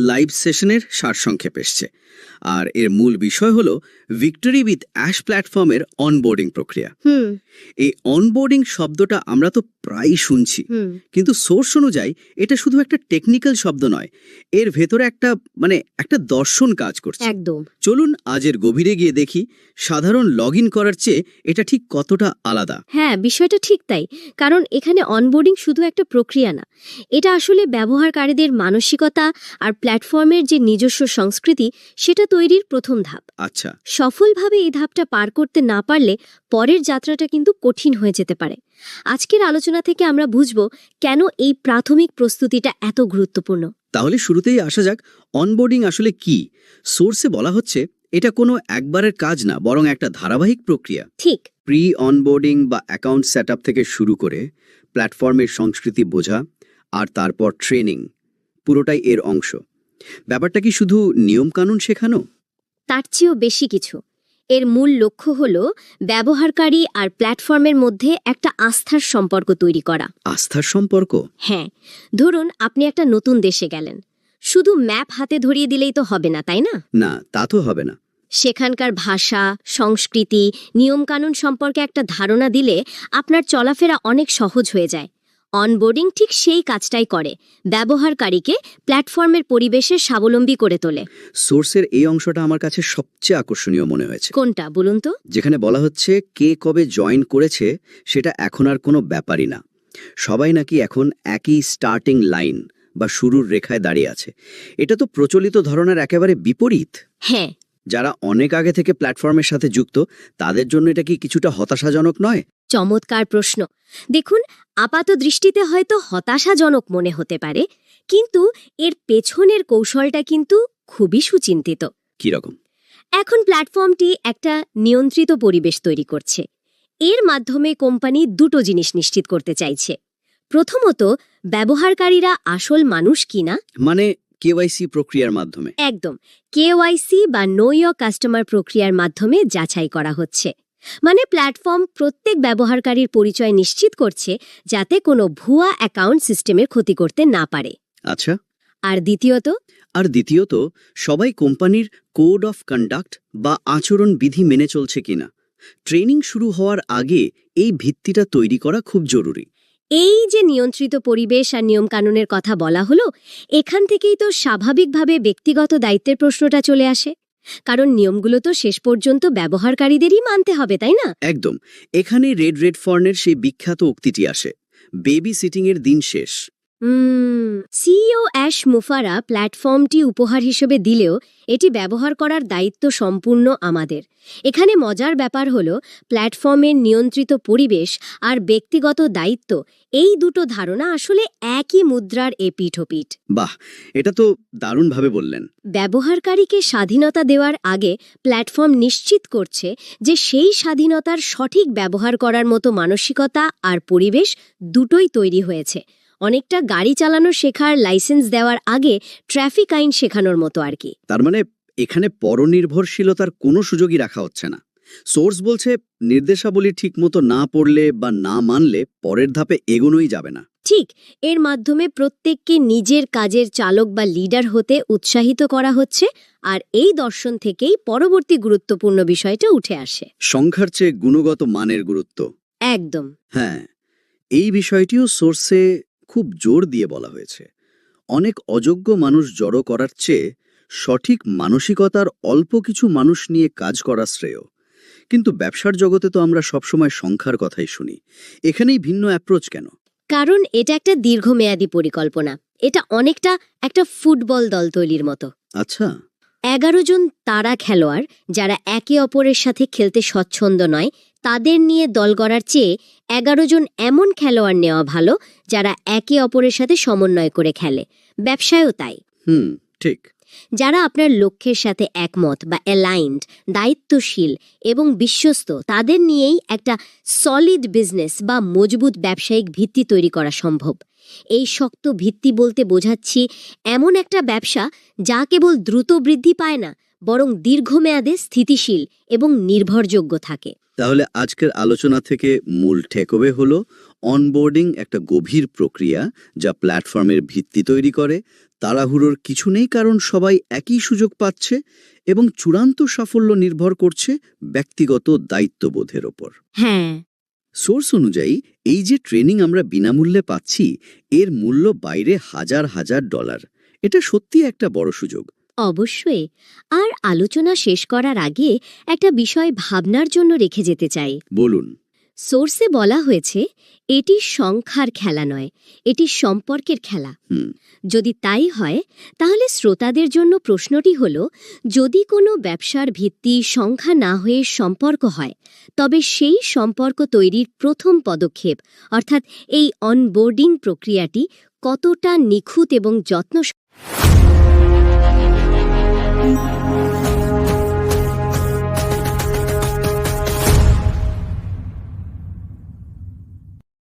Live সেশনের সারসংক্ষেপ এসছে, আর এর মূল বিষয় হলো ভিক্টরি উইথ অ্যাশ প্ল্যাটফর্মের অনবোর্ডিং প্রক্রিয়া। এই অনবোর্ডিং শব্দটা আমরা তো প্রায়ই শুনছি, কিন্তু সোর্স অনুযায়ী এটা শুধু একটা টেকনিক্যাল শব্দ নয়, এর ভেতরে একটা দর্শন কাজ করছে। একদম। চলুন আজের গভীরে গিয়ে দেখি সাধারণ লগ ইন করার চেয়ে এটা ঠিক কতটা আলাদা। হ্যাঁ, বিষয়টা ঠিক তাই। কারণ এখানে অনবোর্ডিং শুধু একটা প্রক্রিয়া না, এটা আসলে ব্যবহারকারীদের মানসিকতা আর প্ল্যাটফর্মের যে নিজস্ব সংস্কৃতি সেটা তৈরির প্রথম ধাপ। আচ্ছা, সফলভাবে এই ধাপটা পার করতে না পারলে পরের যাত্রাটা কিন্তু কঠিন হয়ে যেতে পারে। আজকের আলোচনা থেকে আমরা বুঝব কেন এই প্রাথমিক প্রস্তুতিটা এত গুরুত্বপূর্ণ। তাহলে শুরুতেই আসা যাক, অনবোর্ডিং আসলে কি। সোর্সে বলা হচ্ছে এটা কোনো একবারের কাজ না, বরং একটা ধারাবাহিক প্রক্রিয়া। ঠিক। প্রি অনবোর্ডিং বা অ্যাকাউন্ট সেটআপ থেকে শুরু করে প্ল্যাটফর্মের সংস্কৃতি বোঝা আর তারপর ট্রেনিং, পুরোটাই এর অংশ। ব্যাপারটা কি শুধু নিয়মকানুন শেখানো? তার চেয়েও বেশি কিছু। এর মূল লক্ষ্য হল ব্যবহারকারী আর প্ল্যাটফর্মের মধ্যে একটা আস্থার সম্পর্ক তৈরি করা। আস্থার সম্পর্ক? হ্যাঁ, ধরুন আপনি একটা নতুন দেশে গেলেন, শুধু ম্যাপ হাতে ধরিয়ে দিলেই তো হবে না, তাই না? না, তা তো হবে না। সেখানকার ভাষা, সংস্কৃতি, নিয়মকানুন সম্পর্কে একটা ধারণা দিলে আপনার চলাফেরা অনেক সহজ হয়ে যায়। অনবোর্ডিং ঠিক সেই কাজটাই করে, ব্যবহারকারীকে প্ল্যাটফর্মের পরিবেশে স্বাবলম্বী করে তোলে। সোর্সের এই অংশটা আমার কাছে সবচেয়ে আকর্ষণীয় মনে হয়েছে। কোনটা বলুন তো? যেখানে বলা হচ্ছে কে কবে জয়েন করেছে সেটা এখন আর কোনো ব্যাপারই না। সবাই নাকি এখন একই স্টার্টিং লাইন বা শুরুর রেখায় দাঁড়িয়ে আছে। এটা তো প্রচলিত ধরনের একেবারে বিপরীত। হ্যাঁ। যারা অনেক আগে থেকে প্ল্যাটফর্মের সাথে যুক্ত, তাদের জন্য এটা কি কিছুটা হতাশাজনক নয়? চমৎকার প্রশ্ন। দেখুন, আপাত দৃষ্টিতে হয়তো হতাশাজনক মনে হতে পারে, কিন্তু এর পেছনের কৌশলটা কিন্তু খুবই সুচিন্তিত। কিরকম? এখন প্ল্যাটফর্মটি একটা নিয়ন্ত্রিত পরিবেশ তৈরি করছে। এর মাধ্যমে কোম্পানি দুটো জিনিস নিশ্চিত করতে চাইছে। প্রথমত, ব্যবহারকারীরা আসল মানুষ কিনা, মানে কেওয়াইসি প্রক্রিয়ার মাধ্যমে। একদম, কেওয়াইসি বা নো ইওর কাস্টমার প্রক্রিয়ার মাধ্যমে যাচাই করা হচ্ছে। মানে প্ল্যাটফর্ম প্রত্যেক ব্যবহারকারীর পরিচয় নিশ্চিত করছে, যাতে কোনো ভুয়া অ্যাকাউন্ট সিস্টেমের ক্ষতি করতে না পারে। আচ্ছা। আর দ্বিতীয়ত, সবাই কোম্পানির কোড অফ কন্ডাক্ট বা আচরণ বিধি মেনে চলছে কিনা। ট্রেনিং শুরু হওয়ার আগে এই ভিত্তিটা তৈরি করা খুব জরুরি। এই যে নিয়ন্ত্রিত পরিবেশ আর নিয়মকানুনের কথা বলা হলো, এখান থেকেই তো স্বাভাবিকভাবে ব্যক্তিগত দায়িত্বের প্রশ্নটা চলে আসে। কারণ নিয়মগুলো তো শেষ পর্যন্ত ব্যবহারকারীদেরই মানতে হবে, তাই না? একদম। এখানে রেডফর্নের সেই বিখ্যাত উক্তিটি আসে, বেবি সিটিং এর দিন শেষ। সিইও অ্যাশ মুফারা প্ল্যাটফর্মটি উপহার হিসেবে দিলেও এটি ব্যবহার করার দায়িত্ব সম্পূর্ণ আমাদের। এখানে মজার ব্যাপার হল, প্ল্যাটফর্মের নিয়ন্ত্রিত পরিবেশ আর ব্যক্তিগত দায়িত্ব, এই দুটো ধারণা আসলে একই মুদ্রার এপিঠ-ওপিঠ। বাহ, এটা তো দারুণভাবে বললেন। ব্যবহারকারীকে স্বাধীনতা দেওয়ার আগে প্ল্যাটফর্ম নিশ্চিত করছে যে সেই স্বাধীনতার সঠিক ব্যবহার করার মতো মানসিকতা আর পরিবেশ দুটোই তৈরি হয়েছে। অনেকটা গাড়ি চালানো শেখার লাইসেন্স দেওয়ার আগে ট্রাফিক আইন শেখানোর মতো আর কি। তার মানে এখানে পরনির্ভরশীলতার কোনো সুযোগই রাখা হচ্ছে না। সোর্স বলছে নির্দেশাবলী ঠিকমতো না পড়লে বা না মানলে পরের ধাপে এগোনোই যাবে না। ঠিক, এর মাধ্যমে প্রত্যেককে নিজের কাজের চালক বা লিডার হতে উৎসাহিত করা হচ্ছে, আর এই দর্শন থেকেই পরবর্তী গুরুত্বপূর্ণ বিষয়টা উঠে আসে, সংখ্যার চেয়ে গুণগত মানের গুরুত্ব। একদম। হ্যাঁ, এই বিষয়টিও সোর্সে খুব জোর দিয়ে বলা হয়েছে। অনেক অযোগ্য মানুষ জড়ো করার চেয়ে সঠিক মানসিকতার অল্প কিছু মানুষ নিয়ে কাজ করা শ্রেয়। কিন্তু ব্যবসার জগতে তো আমরা সবসময় সংখ্যার কথাই শুনি। এখানেই ভিন্ন অ্যাপ্রোচ কেন? কারণ এটা একটা দীর্ঘমেয়াদী পরিকল্পনা। এটা অনেকটা একটা ফুটবল দল তৈরির মতো। আচ্ছা। 11 জন তারা খেলোয়াড় যারা একে অপরের সাথে খেলতে স্বচ্ছন্দ নয়, তাদের নিয়ে দল গড়ার চেয়ে 11 জন এমন খেলোয়াড় নেওয়া ভালো যারা একে অপরের সাথে সমন্বয় করে খেলে। ব্যবসায়ও তাই। ঠিক। যারা আপনার লক্ষ্যের সাথে একমত বা অ্যালাইন্ড, দায়িত্বশীল এবং বিশ্বস্ত, তাদের নিয়েই একটা সলিড বিজনেস বা মজবুত ব্যবসায়িক ভিত্তি তৈরি করা সম্ভব। এই শক্ত ভিত্তি বলতে বোঝাচ্ছি এমন একটা ব্যবসা যা কেবল দ্রুত বৃদ্ধি পায় না, বরং দীর্ঘমেয়াদে স্থিতিশীল এবং নির্ভরযোগ্য থাকে। তাহলে আজকের আলোচনা থেকে মূল টেকঅ্যাওয়ে হলো, অনবোর্ডিং একটা গভীর প্রক্রিয়া যা প্ল্যাটফর্মের ভিত্তি তৈরি করে, তাড়াহুড়োর কিছু নেই, কারণ সবাই একই সুযোগ পাচ্ছে এবং চূড়ান্ত সাফল্য নির্ভর করছে ব্যক্তিগত দায়িত্ববোধের ওপর। হ্যাঁ, সোর্স অনুযায়ী এই যে ট্রেনিং আমরা বিনামূল্যে পাচ্ছি, এর মূল্য বাইরে হাজার হাজার ডলার। এটা সত্যি একটা বড় সুযোগ। অবশ্যই। আর আলোচনা শেষ করার আগে একটা বিষয় ভাবনার জন্য রেখে যেতে চাই। বলুন। সোর্সে বলা হয়েছে এটি সংখ্যার খেলা নয়, এটি সম্পর্কের খেলা। হুম। যদি তাই হয়, তাহলে শ্রোতাদের জন্য প্রশ্নটি হল, যদি কোনো ব্যবসার ভিত্তি সংখ্যা না হয়ে সম্পর্ক হয়, তবে সেই সম্পর্ক তৈরির প্রথম পদক্ষেপ অর্থাৎ এই অনবোর্ডিং প্রক্রিয়াটি কতটা নিখুঁত এবং যত্ন